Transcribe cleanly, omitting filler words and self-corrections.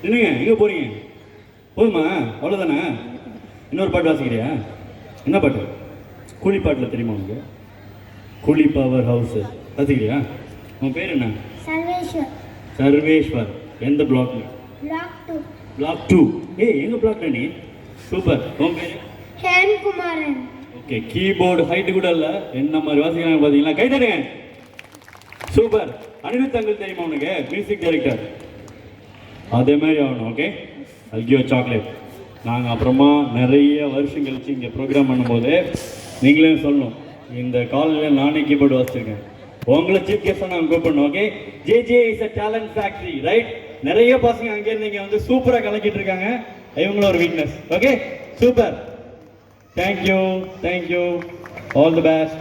என்னங்க எங்கே போகிறீங்க? போதுமா? அவ்வளோதானே? இன்னொரு பாட்டு வாசிக்கிறியா? என்ன பாட்டு? கூலி பாட்டில் தெரியுமா உனக்கு? கூலி பவர் ஹவுஸு வாசிக்கிறியா? உன் பேர் என்ன? சர்வேஸ்வர். சர்வேஸ்வர். எந்த பிளாக்ல? பிளாக் 2. பிளாக் 2. ஏய் எங்கள் பிளாக்ல நீ? சூப்பர். உன் பேர்? ஹேம்குமாரன். ஓகே, கீபோர்டு ஹைட்டு கூட இல்லை, என்ன மாதிரி வாசிக்கிறாங்க பார்த்தீங்களா? கை தருங்க. சூப்பர். அனிருத் அங்கிள் தெரியுமா உனக்கு? Music director. அதே மாதிரி ஆகணும். ஓகே, அல்கியோ சாக்லேட். நாங்கள் அப்புறமா நிறைய வருஷம் கழிச்சு இங்கே ப்ரோக்ராம் பண்ணும்போது நீங்களே சொல்லணும், இந்த காலேஜில் நானே கீபோர்டு வாசிச்சிருக்கேன், உங்களை சீஃப் கெஸ்டாக நாங்கள் கூப்பிடணும். Okay, J is a talent factory, right? நிறைய பசங்க அங்கேருந்து இங்கே வந்து சூப்பராக கலக்கிட்டு இருக்காங்க. இவங்களும் ஒரு weakness. Okay, super. Thank you, all the best.